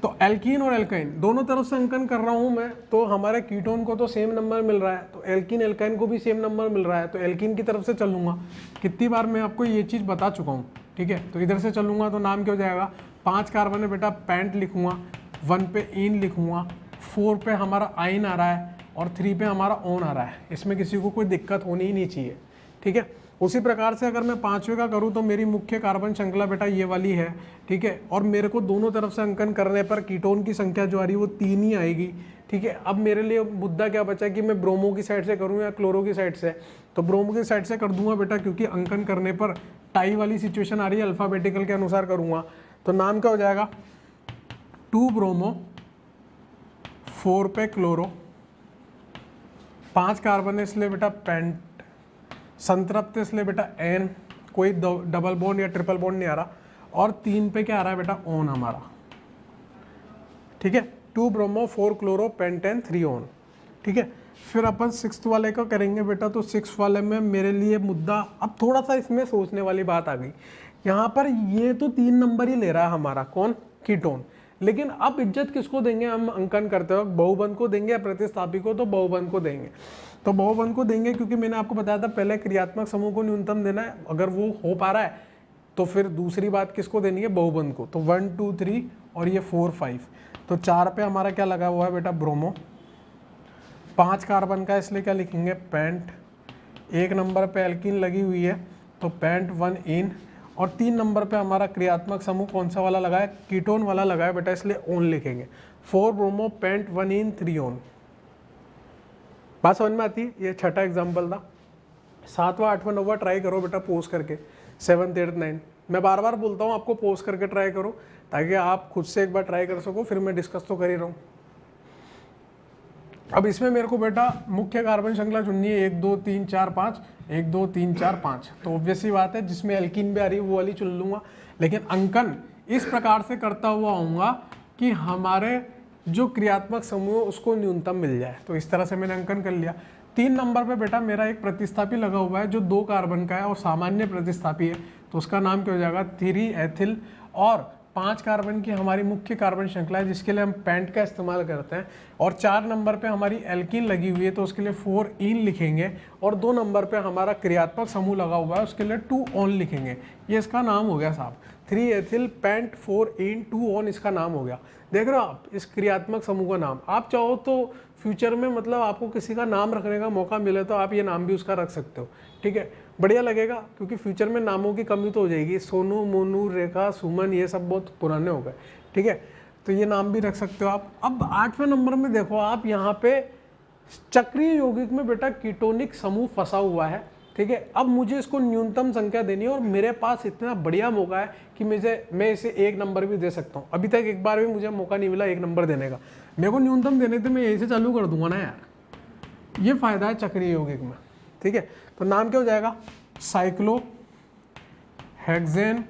तो एल्कीन और एल्काइन दोनों तरफ से अंकन कर रहा हूं मैं, तो हमारे कीटोन को तो सेम नंबर मिल रहा है, तो एल्कीन एल्काइन को भी सेम नंबर मिल रहा है, तो एल्कीन की तरफ से चलूंगा। कितनी बार मैं आपको ये चीज़ बता चुका हूँ, ठीक है। तो इधर से चलूंगा तो नाम क्या हो जाएगा, 5 कार्बन है बेटा पेंट लिखूंगा, 1 पे इन लिखूंगा, 4 पे हमारा आइन आ रहा है और 3 पे हमारा ओन आ रहा है। इसमें किसी को कोई दिक्कत होनी ही नहीं चाहिए, ठीक है। उसी प्रकार से अगर मैं 5वें का करूँ तो मेरी मुख्य कार्बन श्रृंखला बेटा ये वाली है, ठीक है। और मेरे को दोनों तरफ से अंकन करने पर कीटोन की संख्या जो आ रही है वो 3 ही आएगी, ठीक है। अब मेरे लिए मुद्दा क्या बचा कि मैं ब्रोमो की साइड से करूँ या क्लोरो की साइड से, तो ब्रोमो की साइड से कर दूंगा बेटा, क्योंकि अंकन करने पर टाई वाली सिचुएशन आ रही है, अल्फाबेटिकल के अनुसार करूँगा। तो नाम क्या हो जाएगा, 2 ब्रोमो 4 पे क्लोरो, 5 कार्बन है इसलिए बेटा पेंट, संतृप्त है इसलिए बेटा एन, कोई डबल बॉन्ड या ट्रिपल बॉन्ड नहीं आ रहा, और 3 पे क्या आ रहा है बेटा ओन हमारा, ठीक है। 2 ब्रोमो 4 क्लोरो पेंटेन 3 ओन, ठीक है। फिर अपन 6th वाले का करेंगे बेटा, तो 6 वाले में मेरे लिए मुद्दा अब थोड़ा सा इसमें सोचने वाली बात आ गई। यहाँ पर ये तो 3 नंबर ही ले रहा है हमारा, कौन, कीटोन, लेकिन अब इज्जत किसको देंगे हम अंकन करते वक्त, बहुबंध को देंगे या प्रतिस्थापी को, तो बहुबंध को देंगे। तो बहुबंध को देंगे क्योंकि मैंने आपको बताया था पहले क्रियात्मक समूह को न्यूनतम देना है, अगर वो हो पा रहा है तो फिर दूसरी बात किसको देनी है, बहुबंध को। तो 1 2 3 और ये 4 5, तो 4 पे हमारा क्या लगा हुआ है बेटा ब्रोमो, 5 कार्बन का इसलिए क्या लिखेंगे पेंट, 1 नंबर पे एल्कीन लगी हुई है तो पेंट 1 इन, और 3 नंबर पे हमारा क्रियात्मक समूह कौन सा वाला लगा है, कीटोन वाला लगा है बेटा, इसलिए ओन लिखेंगे। 4 ब्रोमो पेंट 1 इन 3 ओन। बात समझ में आती है, ये छठा एग्जाम्पल था। 7वां 8वां 9वां ट्राई करो बेटा पोज करके, 7th 8th 9th, मैं बार बार बोलता हूँ आपको पोज करके ट्राई करो ताकि आप खुद से एक बार ट्राई कर सको, फिर मैं डिस्कस तो कर ही रहा हूँ। अब इसमें मेरे को बेटा मुख्य कार्बन श्रृंखला चुननी है, 1 2 3 4 5, 1 2 3 4 5, तो ऑब्वियस सी बात है जिसमें एल्कीन भी आ रही है वो वाली चुन लूंगा, लेकिन अंकन इस प्रकार से करता हुआ आऊँगा कि हमारे जो क्रियात्मक समूह उसको न्यूनतम मिल जाए। तो इस तरह से मैंने अंकन कर लिया। 3 नंबर पे बेटा मेरा एक प्रतिस्थापी लगा हुआ है जो 2 कार्बन का है और सामान्य प्रतिस्थापी है, तो उसका नाम क्या हो जाएगा 3 एथिल, और 5 कार्बन की हमारी मुख्य कार्बन श्रृंखला है जिसके लिए हम पेंट का इस्तेमाल करते हैं, और 4 नंबर पे हमारी एल्कीन लगी हुई है तो उसके लिए 4 इन लिखेंगे, और 2 नंबर पे हमारा क्रियात्मक समूह लगा हुआ है उसके लिए 2 ऑन लिखेंगे। ये इसका नाम हो गया साहब, 3 एथिल पेंट 4 इन 2 ऑन, इसका नाम हो गया। देख रहे हो आप इस क्रियात्मक समूह का नाम, आप चाहो तो फ्यूचर में मतलब आपको किसी का नाम रखने का मौका मिले तो आप ये नाम भी उसका रख सकते हो, ठीक है, बढ़िया लगेगा, क्योंकि फ्यूचर में नामों की कमी तो हो जाएगी। सोनू, मोनू, रेखा, सुमन, ये सब बहुत पुराने हो गए, ठीक है, तो ये नाम भी रख सकते हो आप। अब 8वें नंबर में देखो आप, यहाँ पे चक्रीय यौगिक में बेटा कीटोनिक समूह फंसा हुआ है, ठीक है। अब मुझे इसको न्यूनतम संख्या देनी है और मेरे पास इतना बढ़िया मौका है कि मैं इसे 1 नंबर भी दे सकता हूँ। अभी तक एक बार भी मुझे मौका नहीं मिला 1 नंबर देने का, मेरे को न्यूनतम देने थे, मैं यहीं से चालू कर दूंगा ना यार, ये फायदा है चक्रीय यौगिक में, ठीक है। तो नाम क्या हो जाएगा, साइक्लो हेक्सेन,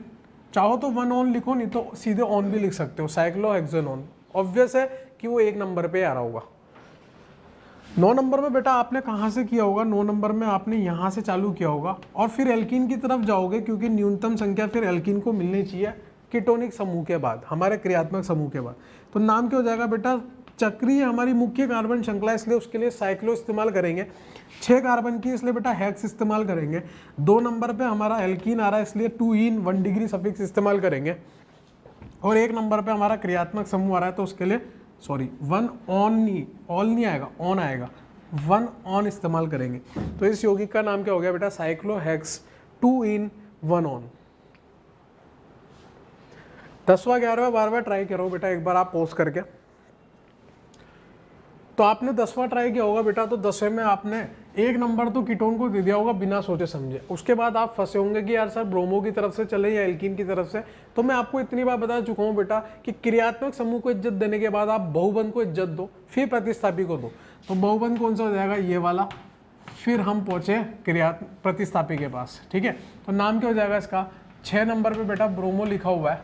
चाहो तो 1 ऑन लिखो, नहीं तो सीधे ऑन भी लिख सकते हो, साइक्लो हेक्सेन ऑन। ऑब्वियस है कि वो 1 नंबर पे आ रहा होगा। 9 नंबर में बेटा आपने कहाँ से किया होगा, 9 नंबर में आपने यहाँ से चालू किया होगा और फिर एल्कीन की तरफ जाओगे, क्योंकि न्यूनतम संख्या फिर एल्कीन को मिलनी चाहिए कीटोनिक समूह के बाद, हमारे क्रियात्मक समूह के बाद। तो नाम क्या हो जाएगा बेटा, चक्रीय हमारी मुख्य कार्बन श्रृंखला, इसलिए उसके लिए साइक्लो इस्तेमाल करेंगे। 6 कार्बन की इसलिए बेटा हेक्स इस्तेमाल करेंगे। 2 नंबर पे हमारा एल्कीन आ रहा है इसलिए 2 इन 1 डिग्री सफिक्स इस्तेमाल करेंगे, और 1 नंबर पे हमारा क्रियात्मक समूह आ रहा है तो उसके लिए 1 ऑन नहीं आएगा, ऑन आएगा, 1 ऑन इस्तेमाल करेंगे। तो इस यौगिक का नाम क्या हो गया बेटा, साइक्लोहेक्स 2 इन 1 ऑन। 10वां 11वां 12वां ट्राई करो बेटा एक बार आप पोस्ट करके। तो आपने 10वां ट्राई किया होगा बेटा, तो 10वें में आपने 1 नंबर तो कीटोन को दे दिया होगा बिना सोचे समझे। उसके बाद आप फंसे होंगे कि यार सर ब्रोमो की तरफ से चले या एल्कीन की तरफ से। तो मैं आपको इतनी बार बता चुका हूँ बेटा कि क्रियात्मक समूह को इज्जत देने के बाद आप बहुबंध को इज्जत दो, फिर प्रतिस्थापी को दो। तो बहुबंध कौन सा हो जाएगा, ये वाला, फिर हम पहुंचे प्रतिस्थापी के पास, ठीक है। तो नाम क्या हो जाएगा इसका, 6 नंबर पे बेटा ब्रोमो लिखा हुआ है,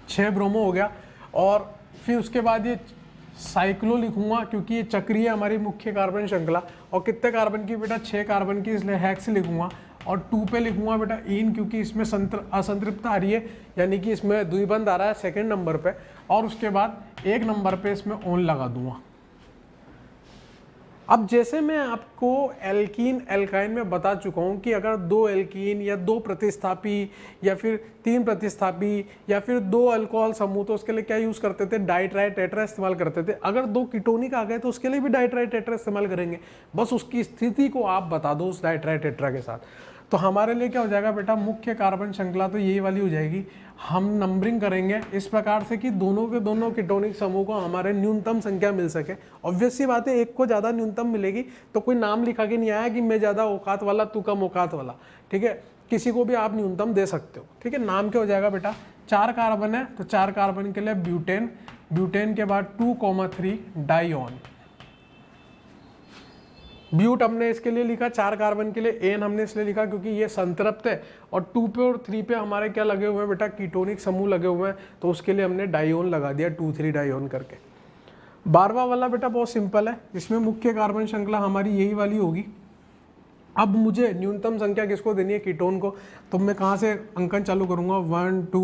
6 ब्रोमो हो गया, और फिर उसके बाद ये साइक्लो लिखूंगा क्योंकि ये चक्रीय हमारी मुख्य कार्बन श्रृंखला, और कितने कार्बन की बेटा, 6 कार्बन की, इसलिए हेक्स लिखूंगा, और 2 पे लिखूंगा बेटा इन, क्योंकि इसमें असंतृप्त आ रही है, यानी कि इसमें द्विबंध आ रहा है 2nd नंबर पे, और उसके बाद 1 नंबर पे इसमें ऑन लगा दूंगा। अब जैसे मैं आपको एल्कीन एल्काइन में बता चुका हूँ कि अगर दो एल्कीन या दो प्रतिस्थापी या फिर तीन प्रतिस्थापी या फिर दो अल्कोहल समूह, तो उसके लिए क्या यूज़ करते थे, डाइट्राई टेट्रा इस्तेमाल करते थे। अगर दो कीटोनिक आ गए तो उसके लिए भी डाइट्राई टेट्रा इस्तेमाल करेंगे, बस उसकी स्थिति को आप बता दो उस डाइट्राई टेट्रा के साथ। तो हमारे लिए क्या हो जाएगा बेटा, मुख्य कार्बन श्रृंखला तो यही वाली हो जाएगी। हम नंबरिंग करेंगे इस प्रकार से कि दोनों के दोनों कीटोनिक समूह को हमारे न्यूनतम संख्या मिल सके। ऑब्वियस सी बात है, एक को ज़्यादा न्यूनतम मिलेगी, तो कोई नाम लिखा के नहीं आया कि मैं ज़्यादा औकात वाला तू कम औकात वाला, ठीक है। किसी को भी आप न्यूनतम दे सकते हो, ठीक है। नाम क्या हो जाएगा बेटा, 4 कार्बन है तो 4 कार्बन के लिए ब्यूटेन, ब्यूटेन के बाद 2,3 डाइऑन। ब्यूट हमने इसके लिए लिखा 4 कार्बन के लिए, एन हमने इसलिए लिखा क्योंकि ये संतृप्त है, और 2 पे और 3 पे हमारे क्या लगे हुए हैं बेटा, कीटोनिक समूह लगे हुए हैं, तो उसके लिए हमने डाइऑन लगा दिया 2,3 डाइऑन करके। 12वां वाला बेटा बहुत सिंपल है, इसमें मुख्य कार्बन श्रृंखला हमारी यही वाली होगी। अब मुझे न्यूनतम संख्या किसको देनी है, कीटोन को, तो मैं कहाँ से अंकन चालू करूंगा, 1 2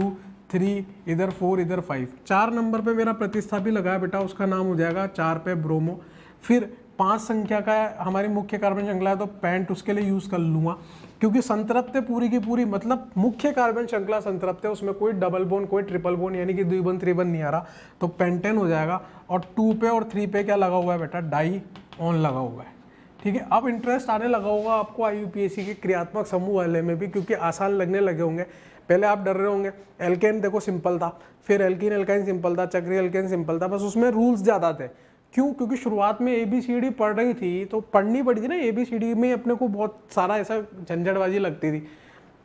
3, इधर 4 इधर 5। 4 नंबर पे मेरा प्रतिस्थापी लगाया बेटा, उसका नाम हो जाएगा 4 पे ब्रोमो। फिर 5 संख्या का हमारी मुख्य कार्बन श्रृंखला है तो पेंट उसके लिए यूज कर लूंगा, क्योंकि संतृप्त है पूरी की पूरी, मतलब मुख्य कार्बन श्रृंखला संतृप्त है, उसमें कोई डबल बोन कोई ट्रिपल बोन यानी कि द्विबंध त्रिबंध नहीं आ रहा, तो पेंटेन हो जाएगा। और 2 पे और 3 पे क्या लगा हुआ है बेटा, डाई ऑन लगा हुआ है, ठीक है। अब इंटरेस्ट आने लगा होगा आपको IUPAC के क्रियात्मक समूह वाले में भी, क्योंकि आसान लगने लगे होंगे। पहले आप डर रहे होंगे, एल्केन देखो सिंपल था, फिर एल्कीन एल्काइन सिंपल था, चक्रीय एल्केन सिंपल था, बस उसमें रूल्स ज़्यादा थे। क्यों? क्योंकि शुरुआत में ABCD पढ़ रही थी तो पढ़नी पड़ी थी ना, ABCD में अपने को बहुत सारा ऐसा झंझटबाजी लगती थी।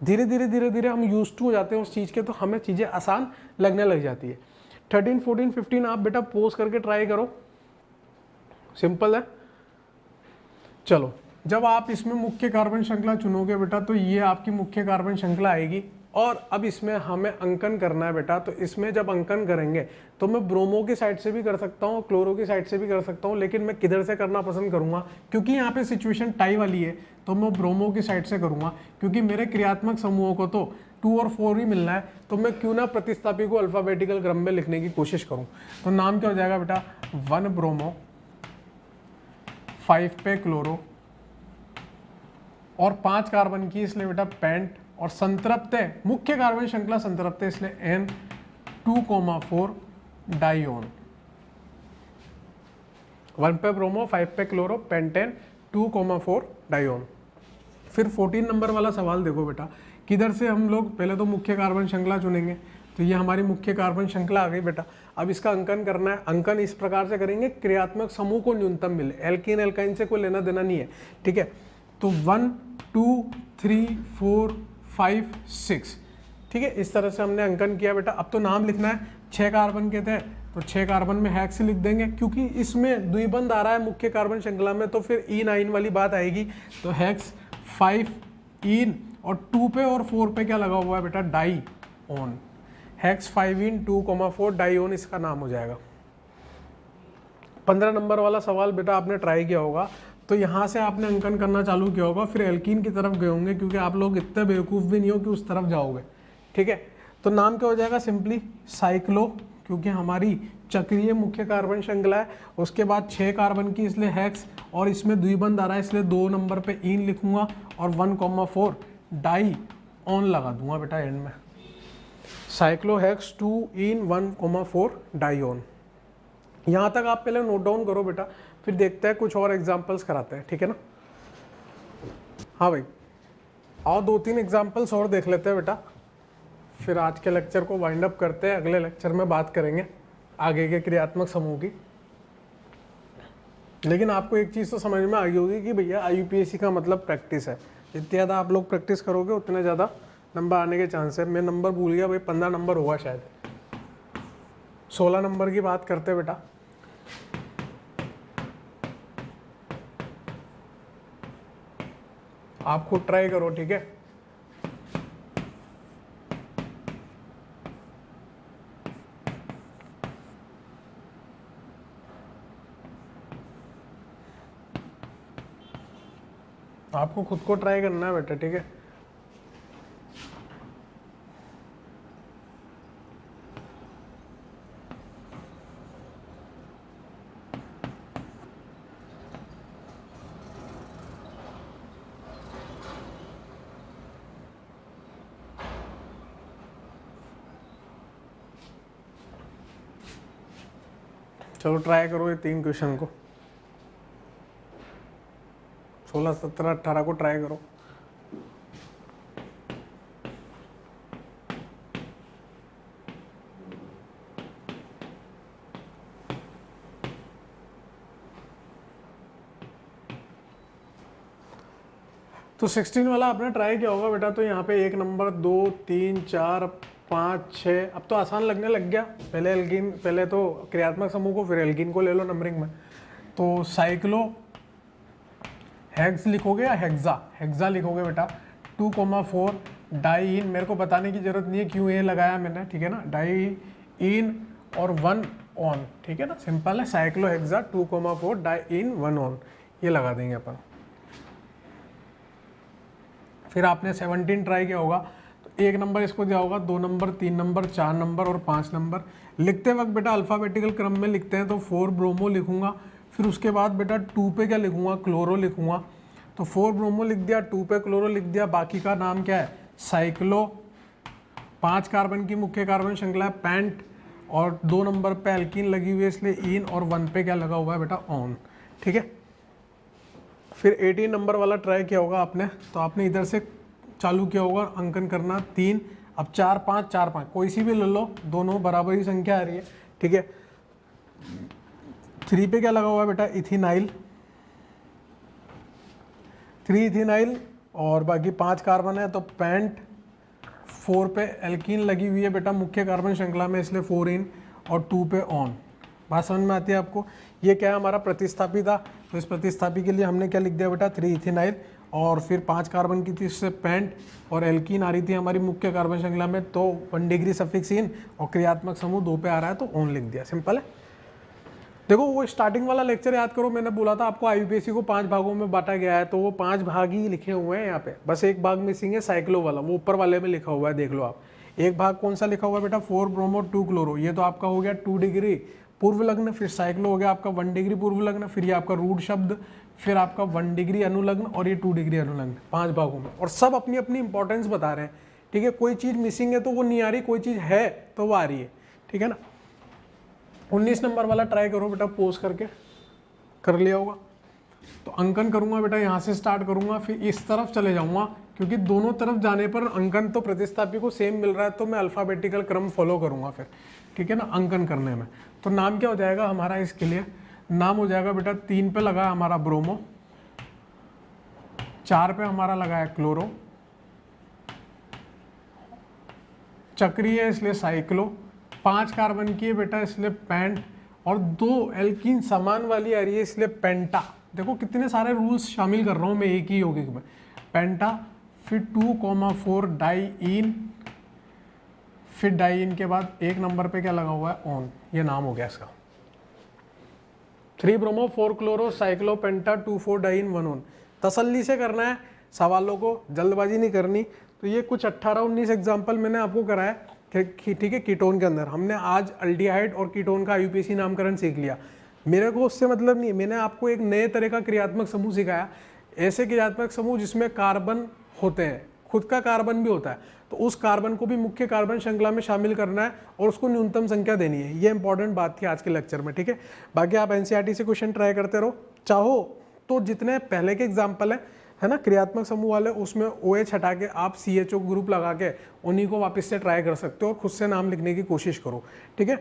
धीरे धीरे धीरे धीरे हम यूज टू हो जाते हैं उस चीज़ के, तो हमें चीज़ें आसान लगने लग जाती है। 13, 14, 15 आप बेटा पोज करके ट्राई करो, सिंपल है। चलो, जब आप इसमें मुख्य कार्बन श्रृंखला चुनोगे बेटा तो ये आपकी मुख्य कार्बन श्रृंखला आएगी। और अब इसमें हमें अंकन करना है बेटा, तो इसमें जब अंकन करेंगे तो मैं ब्रोमो की साइड से भी कर सकता हूँ, क्लोरो की साइड से भी कर सकता हूँ, लेकिन मैं किधर से करना पसंद करूंगा, क्योंकि यहाँ पे सिचुएशन टाई वाली है, तो मैं ब्रोमो की साइड से करूंगा, क्योंकि मेरे क्रियात्मक समूहों को तो 2 और 4 ही मिलना है, तो मैं क्यों ना प्रतिस्थापी को अल्फाबेटिकल क्रम में लिखने की कोशिश करूँ। तो नाम क्या हो जाएगा बेटा, 1 ब्रोमो, 5 पे क्लोरो और 5 कार्बन की इसलिए बेटा पेंट, और संतृप्त है मुख्य कार्बन श्रृंखला संतृप्त है इसलिए N 2,4 डाइऑन। 1 पे ब्रोमो, 5 पे क्लोरो, पेंटेन, 2,4 डाइऑन। फिर 14 नंबर वाला सवाल देखो बेटा, किधर से हम लोग पहले तो मुख्य कार्बन श्रृंखला चुनेंगे, तो ये हमारी मुख्य कार्बन श्रृंखला आ गई बेटा। अब इसका अंकन करना है, अंकन इस प्रकार से करेंगे क्रियात्मक समूह को न्यूनतम मिले, एल्कीन एल्काइन से कोई लेना देना नहीं है, ठीक है। तो 1 2 3 4 5 6, ठीक है, इस तरह से हमने अंकन किया बेटा। अब तो नाम लिखना है, 6 कार्बन के थे तो 6 कार्बन में हेक्स लिख देंगे, क्योंकि इसमें द्विबंध आ रहा है मुख्य कार्बन श्रृंखला में, तो फिर E9 वाली बात आएगी, तो हेक्स 5 इन, और 2 पे और 4 पे क्या लगा हुआ है बेटा, dione, hex 5 ene 2,4 dione इसका नाम हो जाएगा। 15 नंबर वाला सवाल बेटा आपने ट्राई किया होगा, तो यहाँ से आपने अंकन करना चालू किया होगा, फिर एल्कीन की तरफ गए होंगे, क्योंकि आप लोग इतने बेवकूफ़ भी नहीं हो कि उस तरफ जाओगे, ठीक है। तो नाम क्या हो जाएगा, सिंपली साइक्लो, क्योंकि हमारी चक्रीय मुख्य कार्बन श्रृंखला है। उसके बाद 6 कार्बन की इसलिए हेक्स, और इसमें द्विबंध आ रहा है इसलिए 2 नंबर पे इन लिखूंगा, और 1,4 डाई ऑन लगा दूंगा बेटा एंड में, cyclohex 2 ene 1,4 dione. यहाँ तक आप पहले नोट डाउन करो बेटा, फिर देखते हैं कुछ और एग्जाम्पल्स कराते हैं, ठीक है ना। हाँ भाई, और 2-3 एग्जाम्पल्स और देख लेते हैं बेटा, फिर आज के लेक्चर को वाइंड अप करते हैं। अगले लेक्चर में बात करेंगे आगे के क्रियात्मक समूह की। लेकिन आपको एक चीज़ तो समझ में आ गई होगी कि भैया IUPAC का मतलब प्रैक्टिस है, जितने ज़्यादा आप लोग प्रैक्टिस करोगे उतने ज़्यादा नंबर आने के चांस है। मैं नंबर भूल गया भाई, 15 नंबर होगा शायद, 16 नंबर की बात करते हैं बेटा। आप खुद ट्राई करो, ठीक है। आपको खुद को ट्राई करना है बेटा, ठीक है। चलो ट्राई करो ये 3 क्वेश्चन को, 16, 17, 18 को ट्राई करो। तो 16 वाला आपने ट्राई किया होगा बेटा, तो यहाँ पे 1 नंबर 2 3 4 5 6, अब तो आसान लगने लग गया। पहले एल्कीन, पहले तो क्रियात्मक समूह को, फिर एल्कीन को ले लो नंबरिंग में। तो साइक्लो हेक्स लिखोगे या हेक्सा लिखोगे बेटा। 2,4 डाई इन, मेरे को बताने की जरूरत नहीं है क्यों ये लगाया मैंने, ठीक है ना। डाई इन और 1 ऑन, ठीक है ना, सिंपल है। Cyclohexa 2,4 diene 1 one, ये लगा देंगे अपन। फिर आपने 17 ट्राई किया होगा, तो 1 नंबर इसको दिया होगा, 2 नंबर 3 नंबर 4 नंबर और 5 नंबर। लिखते वक्त बेटा अल्फ़ाबेटिकल क्रम में लिखते हैं, तो 4 ब्रोमो लिखूंगा, फिर उसके बाद बेटा 2 पे क्या लिखूंगा, क्लोरो लिखूंगा। तो 4 ब्रोमो लिख दिया, 2 पे क्लोरो लिख दिया, बाकी का नाम क्या है, साइक्लो। 5 कार्बन की मुख्य कार्बन श्रृंखला है पेंट, और 2 नंबर पे एल्कीन लगी हुई है इसलिए इन, और 1 पे क्या लगा हुआ है बेटा, ऑन, ठीक है। फिर 18 नंबर वाला ट्राई किया होगा आपने, तो आपने इधर से चालू किया होगा अंकन करना 3, अब 4 5 4 5 कोई सी भी ले लो, दोनों बराबर ही संख्या आ रही है, ठीक है। 3 पे क्या लगा हुआ है बेटा, इथिनाइल, 3 इथिनाइल, और बाकी 5 कार्बन है तो पेंट। 4 पे एल्कीन लगी हुई है बेटा मुख्य कार्बन श्रृंखला में, इसलिए 4 इन, और 2 पे ऑन। बात समझ में आती है आपको। ये क्या है, हमारा प्रतिस्थापी था, तो इस प्रतिस्थापी के लिए हमने क्या लिख दिया बेटा, 3 इथिनाइल, और फिर 5 कार्बन की थी इससे पेंट, और एल्कीन आ रही थी हमारी मुख्य कार्बन श्रृंखला में, तो 1 डिग्री सफिक्स इन, और क्रियात्मक समूह 2 पे आ रहा है तो ऑन लिख दिया, सिंपल है। देखो वो स्टार्टिंग वाला लेक्चर याद करो, मैंने बोला था आपको आईयूपीएससी को 5 भागों में बांटा गया है, तो वो 5 भाग ही लिखे हुए हैं यहाँ पे, बस एक भाग मिसिंग है साइक्लो वाला, वो ऊपर वाले में लिखा हुआ है, देख लो आप। एक भाग कौन सा लिखा हुआ है बेटा, 4 ब्रोमो 2 क्लोरो, ये तो आपका हो गया 2 डिग्री पूर्व लग्न, फिर साइक्लो हो गया आपका 1 डिग्री पूर्व लग्न, फिर ये आपका रूट शब्द, फिर आपका 1 डिग्री अनुलग्न, और ये 2 डिग्री अनुलग्न, 5 भागों में, और सब अपनी अपनी इंपॉर्टेंस बता रहे हैं, ठीक है। कोई चीज़ मिसिंग है तो वो नहीं आ रही, कोई चीज़ है तो वो आ रही है, ठीक है ना। 19 नंबर वाला ट्राई करो बेटा, पोज करके कर लिया होगा। तो अंकन करूंगा बेटा, यहाँ से स्टार्ट करूंगा, फिर इस तरफ चले जाऊंगा, क्योंकि दोनों तरफ जाने पर अंकन तो प्रतिस्थापी को सेम मिल रहा है, तो मैं अल्फ़ाबेटिकल क्रम फॉलो करूंगा फिर, ठीक है ना, अंकन करने में। तो नाम क्या हो जाएगा हमारा, इसके लिए नाम हो जाएगा बेटा, 3 पे लगा है हमारा ब्रोमो, 4 पे हमारा लगा है क्लोरो, चक्रीय है इसलिए साइक्लो, 5 कार्बन की है बेटा इसलिए पेंट, और 2 एल्कीन समान वाली आ रही है इसलिए पेंटा। देखो कितने सारे रूल्स शामिल कर रहा हूँ मैं एक ही यौगिक में, पेंटा। फिर 2,4 डाई इन, फिर डाई इन के बाद 1 नंबर पे क्या लगा हुआ है, ऑन, ये नाम हो गया इसका। 3 bromo 4 chloro cyclopenta 2,4 diene 1 one. तसल्ली से करना है सवालों को, जल्दबाजी नहीं करनी। तो ये कुछ 18-19 एग्जाम्पल मैंने आपको कराया, ठीक है। कीटोन के अंदर हमने आज अल्डिहाइड और कीटोन का आईयूपीएसी नामकरण सीख लिया, मेरे को उससे मतलब नहीं है, मैंने आपको एक नए तरह का क्रियात्मक समूह सिखाया, ऐसे क्रियात्मक समूह जिसमें कार्बन होते हैं, खुद का कार्बन भी होता है, तो उस कार्बन को भी मुख्य कार्बन श्रृंखला में शामिल करना है और उसको न्यूनतम संख्या देनी है। ये इंपॉर्टेंट बात थी आज के लेक्चर में, ठीक है। बाकी आप एनसीईआरटी से क्वेश्चन ट्राई करते रहो, चाहो तो जितने पहले के एग्जाम्पल है ना क्रियात्मक समूह वाले, उसमें OH हटा के आप CHO ग्रुप लगा के उन्हीं को वापस से ट्राई कर सकते हो और खुद से नाम लिखने की कोशिश करो, ठीक है।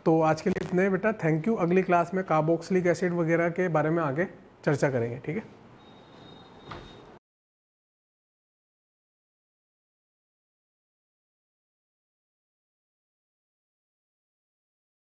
तो आज के लिए इतने बेटा, थैंक यू। अगली क्लास में कार्बोक्सिलिक एसिड वगैरह के बारे में आगे चर्चा करेंगे, ठीक है।